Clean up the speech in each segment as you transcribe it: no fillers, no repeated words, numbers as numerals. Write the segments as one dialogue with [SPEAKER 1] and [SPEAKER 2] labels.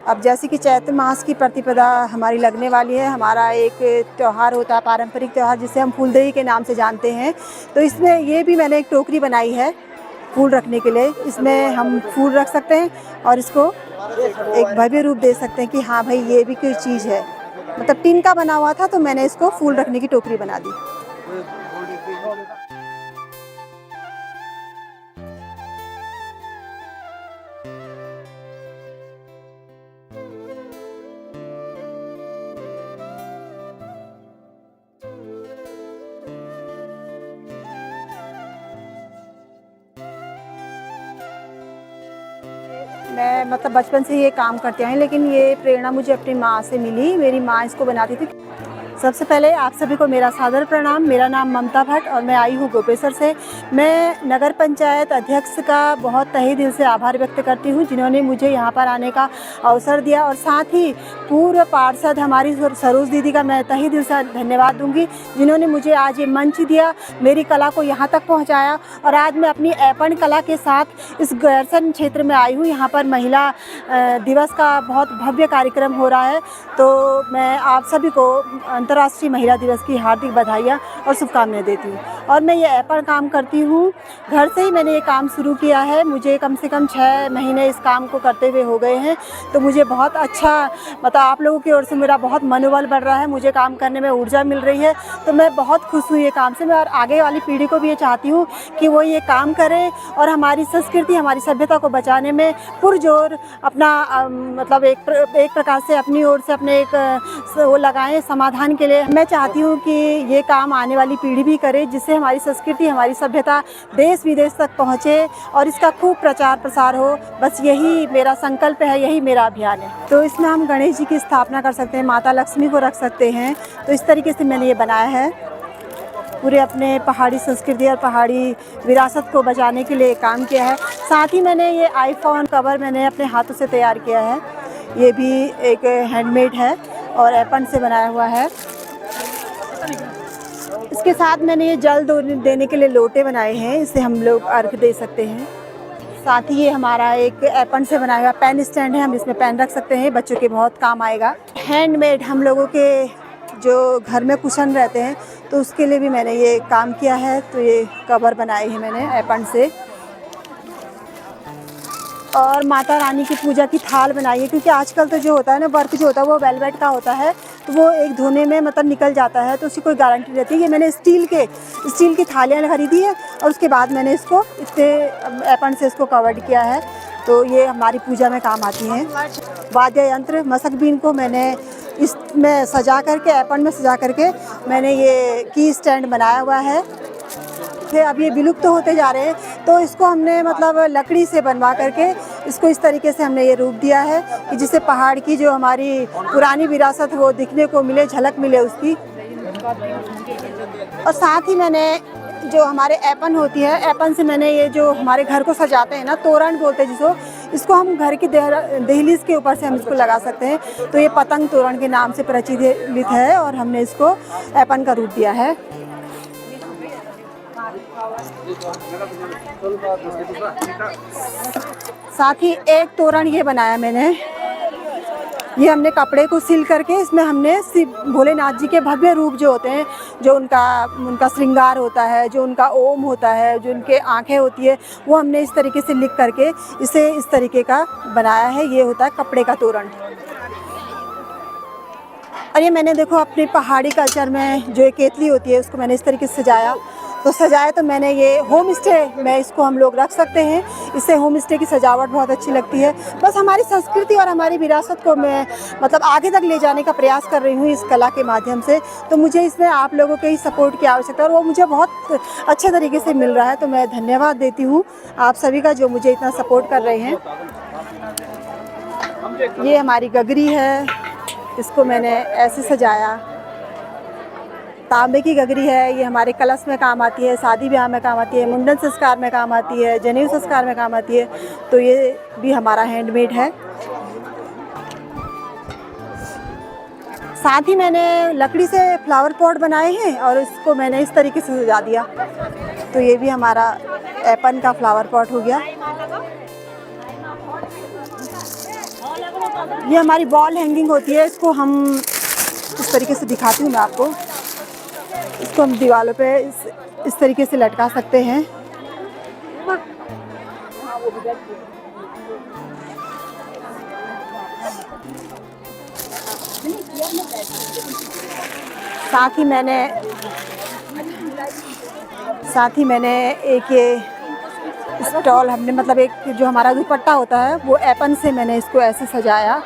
[SPEAKER 1] अब जैसे कि चैत्र मास की प्रतिपदा हमारी लगने वाली है, हमारा एक त्यौहार होता है, पारंपरिक त्यौहार जिसे हम फूलदेई के नाम से जानते हैं। तो इसमें ये भी मैंने एक टोकरी बनाई है फूल रखने के लिए। इसमें हम फूल रख सकते हैं और इसको एक भव्य रूप दे सकते हैं कि हाँ भाई ये भी कोई चीज़ है। मतलब टिन का बना हुआ था तो मैंने इसको फूल रखने की टोकरी बना दी। मैं मतलब बचपन से ये काम करते हैं, लेकिन ये प्रेरणा मुझे अपनी माँ से मिली। मेरी माँ इसको बनाती थी। सबसे पहले आप सभी को मेरा सादर प्रणाम। मेरा नाम ममता भट्ट और मैं आई हूँ गोपेसर से। मैं नगर पंचायत अध्यक्ष का बहुत तहे दिल से आभार व्यक्त करती हूँ, जिन्होंने मुझे यहाँ पर आने का अवसर दिया। और साथ ही पूर्व पार्षद हमारी सरोज दीदी का मैं तहे दिल से धन्यवाद दूँगी, जिन्होंने मुझे आज ये मंच दिया, मेरी कला को यहाँ तक पहुँचाया। और आज मैं अपनी ऐपन कला के साथ इस गैरसैंण क्षेत्र में आई हूँ। यहाँ पर महिला दिवस का बहुत भव्य कार्यक्रम हो रहा है, तो मैं आप सभी को अंतर्राष्ट्रीय महिला दिवस की हार्दिक बधाइयाँ और शुभकामनाएं देती हूँ। और मैं ये ऐपन काम करती हूँ, घर से ही मैंने ये काम शुरू किया है। मुझे कम से कम 6 महीने इस काम को करते हुए हो गए हैं। तो मुझे बहुत अच्छा मतलब आप लोगों की ओर से मेरा बहुत मनोबल बढ़ रहा है, मुझे काम करने में ऊर्जा मिल रही है। तो मैं बहुत खुश हूँ ये काम से। मैं और आगे वाली पीढ़ी को भी ये चाहती हूँ कि वो ये काम करें और हमारी संस्कृति, हमारी सभ्यता को बचाने में पुरजोर अपना मतलब एक प्रकार से अपनी ओर से अपने एक वो लगाएं समाधान के लिए। मैं चाहती हूँ कि ये काम आने वाली पीढ़ी भी करे, जिससे हमारी संस्कृति, हमारी सभ्यता देश विदेश तक पहुँचे और इसका खूब प्रचार प्रसार हो। बस यही मेरा संकल्प है, यही मेरा अभियान है। तो इसमें हम गणेश जी की स्थापना कर सकते हैं, माता लक्ष्मी को रख सकते हैं। तो इस तरीके से मैंने ये बनाया है। पूरे अपने पहाड़ी संस्कृति और पहाड़ी विरासत को बचाने के लिए काम किया है। साथ ही मैंने ये आईफोन कवर मैंने अपने हाथों से तैयार किया है। ये भी एक हैंडमेड है और ऐपन से बनाया हुआ है। इसके साथ मैंने ये जल देने के लिए लोटे बनाए हैं, इससे हम लोग अर्घ दे सकते हैं। साथ ही ये हमारा एक ऐपन से बनाया हुआ पेन स्टैंड है, हम इसमें पेन रख सकते हैं, बच्चों के बहुत काम आएगा। हैंडमेड हम लोगों के जो घर में कुशन रहते हैं तो उसके लिए भी मैंने ये काम किया है। तो ये कवर बनाए हैं मैंने ऐपन से। और माता रानी की पूजा की थाल बनाई है, क्योंकि आजकल तो जो होता है ना वर्क जो होता है वो वेलवेट का होता है, तो वो एक धोने में मतलब निकल जाता है, तो उसकी कोई गारंटी रहती है। ये मैंने स्टील की थालियाँ खरीदी है और उसके बाद मैंने इसको इतने ऐपन से इसको कवर्ड किया है। तो ये हमारी पूजा में काम आती हैं। वाद्य यंत्र मसक बीन को मैंने इसमें सजा करके, ऐपन में सजा करके मैंने ये की स्टैंड बनाया हुआ है। अब ये विलुप्त होते जा रहे हैं, तो इसको हमने मतलब लकड़ी से बनवा करके इसको इस तरीके से हमने ये रूप दिया है कि जिससे पहाड़ की जो हमारी पुरानी विरासत वो दिखने को मिले, झलक मिले उसकी। और साथ ही मैंने जो हमारे ऐपन होती है, ऐपन से मैंने ये जो हमारे घर को सजाते हैं ना, तोरण बोलते हैं जिसको, इसको हम घर की दहलीज के ऊपर से हम इसको लगा सकते हैं। तो ये पतंग तोरण के नाम से प्रचलित है और हमने इसको ऐपन का रूप दिया है। साथ ही एक तोरण ये बनाया मैंने, ये हमने कपड़े को सिल करके इसमें हमने भोलेनाथ जी के भव्य रूप जो होते हैं, जो उनका श्रृंगार होता है, जो उनका ओम होता है, जो उनके आंखें होती है, वो हमने इस तरीके से लिख करके इसे इस तरीके का बनाया है। ये होता है कपड़े का तोरण। और ये मैंने देखो अपने पहाड़ी कल्चर में जो एक केतली होती है उसको मैंने इस तरीके से सजाया। तो मैंने ये होम स्टे में इसको हम लोग रख सकते हैं, इससे होम स्टे की सजावट बहुत अच्छी लगती है। बस हमारी संस्कृति और हमारी विरासत को मैं मतलब आगे तक ले जाने का प्रयास कर रही हूँ इस कला के माध्यम से। तो मुझे इसमें आप लोगों के ही सपोर्ट की आवश्यकता है और वो मुझे बहुत अच्छे तरीके से मिल रहा है। तो मैं धन्यवाद देती हूँ आप सभी का जो मुझे इतना सपोर्ट कर रहे हैं। ये हमारी गगरी है, इसको मैंने ऐसे सजाया। तांबे की गगरी है, ये हमारे कलश में काम आती है, शादी ब्याह में काम आती है, मुंडन संस्कार में काम आती है, जनेऊ संस्कार में काम आती है। तो ये भी हमारा हैंडमेड है। साथ ही मैंने लकड़ी से फ्लावर पॉट बनाए हैं और इसको मैंने इस तरीके से सजा दिया। तो ये भी हमारा ऐपन का फ्लावर पॉट हो गया। ये हमारी वॉल हैंगिंग होती है, इसको हम इस तरीके से दिखाती हूँ मैं आपको। इसको हम दीवारों पे इस तरीके से लटका सकते हैं। साथ ही मैंने एक ये स्टॉल हमने मतलब एक जो हमारा दुपट्टा होता है वो एपन से मैंने इसको ऐसे सजाया।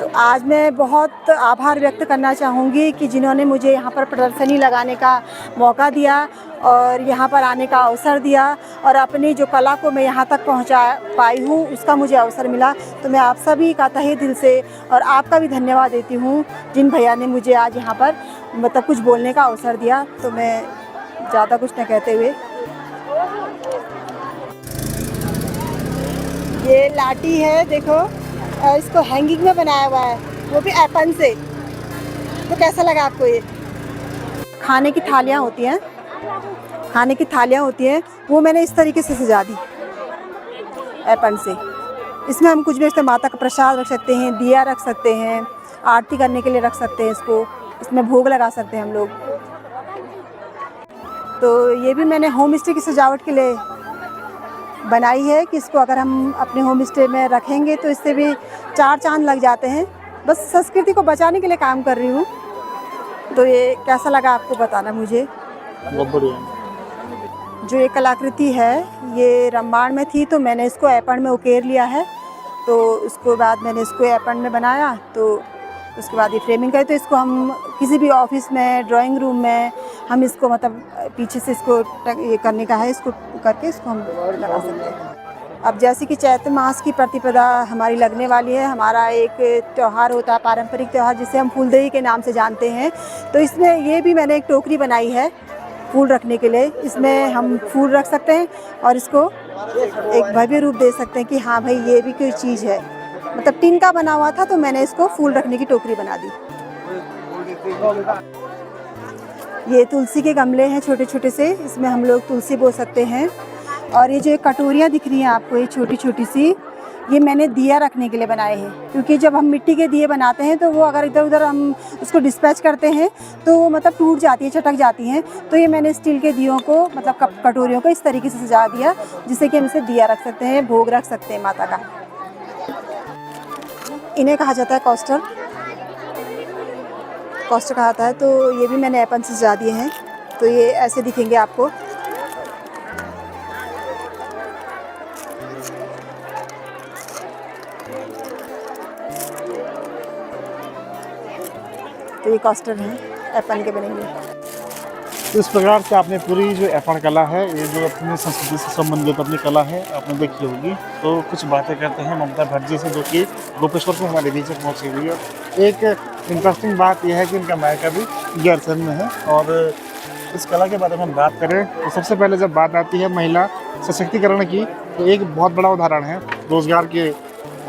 [SPEAKER 1] तो आज मैं बहुत आभार व्यक्त करना चाहूँगी कि जिन्होंने मुझे यहाँ पर प्रदर्शनी लगाने का मौका दिया और यहाँ पर आने का अवसर दिया और अपनी जो कला को मैं यहाँ तक पहुँचा पाई हूँ उसका मुझे अवसर मिला। तो मैं आप सभी का तहे दिल से और आपका भी धन्यवाद देती हूँ जिन भैया ने मुझे आज यहाँ पर मतलब कुछ बोलने का अवसर दिया। तो मैं ज़्यादा कुछ न कहते हुए, ये लाठी है देखो, इसको हैंगिंग में बनाया हुआ है वो भी एपन से। तो कैसा लगा आपको? ये खाने की थालियाँ होती हैं वो मैंने इस तरीके से सजा दी एपन से। इसमें हम कुछ भी रखते हैं, माता का प्रसाद रख सकते हैं, दिया रख सकते हैं, आरती करने के लिए रख सकते हैं इसको, इसमें भोग लगा सकते हैं हम लोग। तो ये भी मैंने होम स्टे की सजावट के लिए बनाई है कि इसको अगर हम अपने होम स्टे में रखेंगे तो इससे भी 4 चांद लग जाते हैं। बस संस्कृति को बचाने के लिए काम कर रही हूँ। तो ये कैसा लगा आपको बताना मुझे।
[SPEAKER 2] बहुत बढ़िया।
[SPEAKER 1] जो ये कलाकृति है ये रम्बाण में थी तो मैंने इसको एपन में उकेर लिया है। तो उसके बाद मैंने इसको एपन में बनाया, तो उसके बाद ये फ्रेमिंग करी। तो इसको हम किसी भी ऑफिस में, ड्राइंग रूम में हम इसको मतलब पीछे से इसको ये करने का है, इसको करके इसको हम लगा सकते हैं। अब जैसे कि चैत्र मास की प्रतिपदा हमारी लगने वाली है, हमारा एक त्यौहार होता है, पारंपरिक त्यौहार जिसे हम फूलदेई के नाम से जानते हैं। तो इसमें ये भी मैंने एक टोकरी बनाई है फूल रखने के लिए। इसमें हम फूल रख सकते हैं और इसको एक भव्य रूप दे सकते हैं कि हाँ भाई ये भी कोई चीज़ है। मतलब टिन का बना हुआ था तो मैंने इसको फूल रखने की टोकरी बना दी। ये तुलसी के गमले हैं छोटे छोटे से, इसमें हम लोग तुलसी बो सकते हैं। और ये जो कटोरियाँ दिख रही हैं आपको, ये छोटी छोटी सी, ये मैंने दिया रखने के लिए बनाए हैं। क्योंकि जब हम मिट्टी के दिए बनाते हैं तो वो अगर इधर उधर हम उसको डिस्पैच करते हैं तो मतलब टूट जाती है, चटक जाती हैं। तो ये मैंने स्टील के दियों को मतलब कटोरियों को इस तरीके से सजा दिया जिससे कि हम इसे दिया रख सकते हैं, भोग रख सकते हैं माता का। इन्हें कहा जाता है कॉस्टर कहा जाता है। तो ये भी मैंने एपन से सजा दिए हैं। तो ये ऐसे दिखेंगे आपको। तो ये कॉस्टर हैं एपन के बने हुए।
[SPEAKER 2] इस प्रकार से आपने पूरी जो एपन कला है, ये जो अपनी संस्कृति से संबंधित अपनी कला है आपने देखी होगी। तो कुछ बातें करते हैं ममता भट्ट जी से, जो कि गोपेश्वर से हमारे बीच में पहुँची हुई है। एक इंटरेस्टिंग बात यह है कि इनका मायका भी गैरसैंण में है। और इस कला के बारे में हम बात करें तो सबसे पहले जब बात आती है महिला सशक्तिकरण की, तो एक बहुत बड़ा उदाहरण है रोजगार के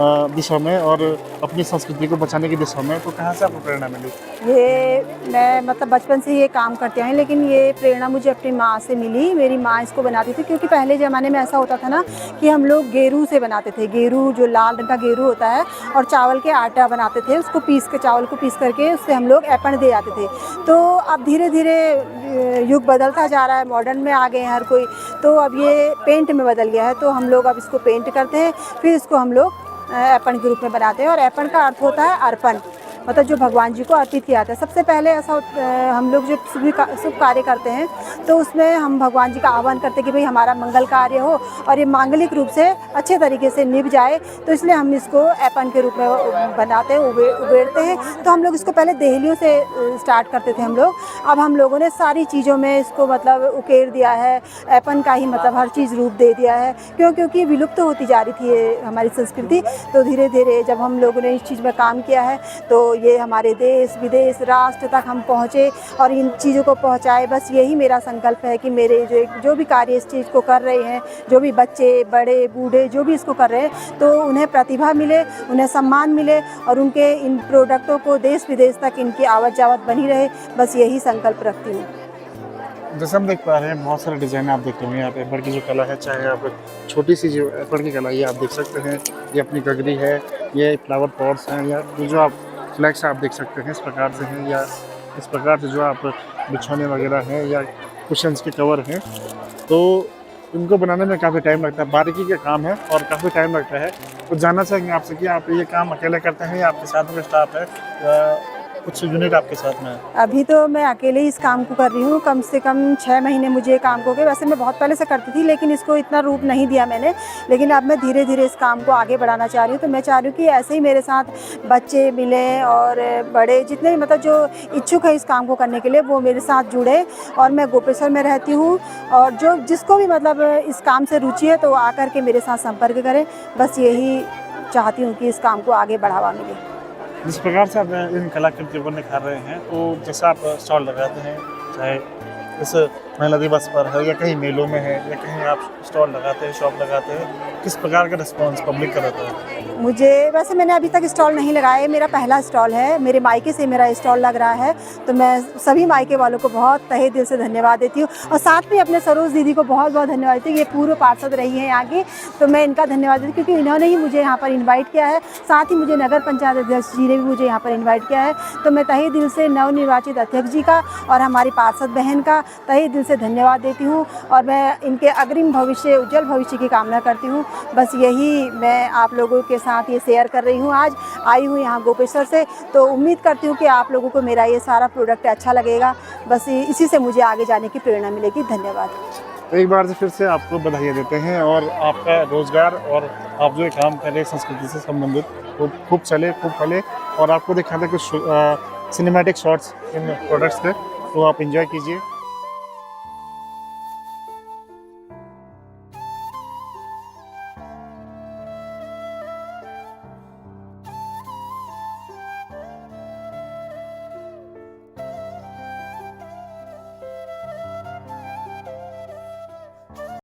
[SPEAKER 2] दिशा में और अपनी संस्कृति को बचाने की दिशा में। तो कहाँ से आपको प्रेरणा मिली?
[SPEAKER 1] ये मैं मतलब बचपन से ये काम करती आई, लेकिन ये प्रेरणा मुझे अपनी माँ से मिली। मेरी माँ इसको बनाती थी, क्योंकि पहले ज़माने में ऐसा होता था ना कि हम लोग गेरू से बनाते थे। गेरू जो लाल रंग का गेरू होता है, और चावल के आटा बनाते थे, उसको पीस के, चावल को पीस करके उससे हम लोग एपन दे आते थे। तो अब धीरे धीरे युग बदलता जा रहा है, मॉडर्न में आ गए हैं हर कोई। तो अब ये पेंट में बदल गया है। तो हम लोग अब इसको पेंट करते हैं, फिर इसको हम लोग एपन के रूप में बनाते हैं। और एपन का अर्थ होता है अर्पण, मतलब जो भगवान जी को अर्पित किया जाता है। सबसे पहले ऐसा हम लोग जो शुभ कार्य करते हैं तो उसमें हम भगवान जी का आह्वान करते हैं कि भाई हमारा मंगल कार्य हो और ये मांगलिक रूप से अच्छे तरीके से निभ जाए। तो इसलिए हम इसको एपन के रूप में बनाते हैं, उबेरते हैं। तो हम लोग इसको पहले देहलियों से स्टार्ट करते थे हम लोग। अब हम लोगों ने सारी चीज़ों में इसको मतलब उकेर दिया है, एपन का ही मतलब हर चीज़ रूप दे दिया है। क्योंकि विलुप्त होती जा रही थी ये हमारी संस्कृति। तो धीरे धीरे जब हम लोगों ने इस चीज़ में काम किया है तो ये हमारे देश विदेश राष्ट्र तक हम पहुँचे और इन चीज़ों को पहुँचाए। बस यही मेरा संकल्प है कि मेरे जो भी कार्य इस चीज़ को कर रहे हैं, जो भी बच्चे बड़े बूढ़े जो भी इसको कर रहे हैं, तो उन्हें प्रतिभा मिले, उन्हें सम्मान मिले और उनके इन प्रोडक्टों को देश विदेश तक इनकी आवत जावत बनी रहे। बस यही संकल्प रखती हूँ।
[SPEAKER 2] जैसे हम देख पा रहे हैं बहुत सारे डिज़ाइन आप देख रहे हैं यहाँ पे एप्पल की जो कला है, चाहे आप छोटी सी जो एप्पल की कला ये आप देख सकते हैं, ये अपनी गगरी है, ये फ्लावर पॉट्स हैं, या ये जो आप फ्लैग्स आप देख सकते हैं इस प्रकार से हैं, या इस प्रकार से जो आप बिछौने वगैरह हैं या कुशन्स के कवर हैं, तो इनको बनाने में काफ़ी टाइम लगता है, बारीकी का काम है और काफ़ी टाइम लगता है। तो जानना चाहेंगे आपसे कि आप ये काम अकेले करते हैं या आपके साथ में स्टाफ है या कुछ यूनिट आपके साथ में है?
[SPEAKER 1] अभी तो मैं अकेले ही इस काम को कर रही हूँ, कम से कम 6 महीने मुझे ये काम को गए। वैसे मैं बहुत पहले से करती थी, लेकिन इसको इतना रूप नहीं दिया मैंने, लेकिन अब मैं धीरे धीरे इस काम को आगे बढ़ाना चाह रही हूँ। तो मैं चाह रही हूँ कि ऐसे ही मेरे साथ बच्चे मिलें और बड़े जितने भी मतलब जो इच्छुक है इस काम को करने के लिए वो मेरे साथ जुड़े। और मैं गोपेश्वर में रहती हूँ, और जो जिसको भी मतलब इस काम से रुचि है तो आकर के मेरे साथ संपर्क करें। बस यही चाहती हूँ कि इस काम को आगे बढ़ावा मिले।
[SPEAKER 2] जिस प्रकार से आप इन कलाकृतियों को निखार रहे हैं, तो जैसा आप स्टॉल लगाते हैं, चाहे इस महिला दिवस पर है या कहीं मेलों में है या कहीं आप स्टॉल लगाते हैं, शॉप लगाते हैं, किस प्रकार का रिस्पांस पब्लिक का रहता है?
[SPEAKER 1] मुझे वैसे मैंने अभी तक स्टॉल नहीं लगाया, मेरा पहला स्टॉल है, मेरे मायके से मेरा स्टॉल लग रहा है। तो मैं सभी मायके वालों को बहुत तहे दिल से धन्यवाद देती हूँ, और साथ में अपने सरोज दीदी को बहुत बहुत धन्यवाद देती हूँ। ये पूर्व पार्षद रही हैं यहाँ की, तो मैं इनका धन्यवाद देती हूँ क्योंकि इन्होंने ही मुझे यहाँ पर इन्वाइट किया है। साथ ही मुझे नगर पंचायत अध्यक्ष जी ने भी मुझे यहाँ पर इन्वाइट किया है। तो मैं तहे दिल से नवनिर्वाचित अध्यक्ष जी का और हमारी पार्षद बहन का तहे दिल से धन्यवाद देती हूँ, और मैं इनके अग्रिम भविष्य, उज्जवल भविष्य की कामना करती हूँ। बस यही मैं आप लोगों के साथ ये शेयर कर रही हूँ। आज आई हूँ यहाँ गोपेश्वर से, तो उम्मीद करती हूँ कि आप लोगों को मेरा ये सारा प्रोडक्ट अच्छा लगेगा। बस इसी से मुझे आगे जाने की प्रेरणा मिलेगी। धन्यवाद।
[SPEAKER 2] एक बार फिर से आपको बधाई देते हैं, और आपका रोजगार और आप जो काम कर रहे हैं संस्कृति से संबंधित वो खूब चले, खूब फले, और आपको दिखाते कुछ सिनेमैटिक शॉट्स इन प्रोडक्ट्स के, तो आप एंजॉय कीजिए।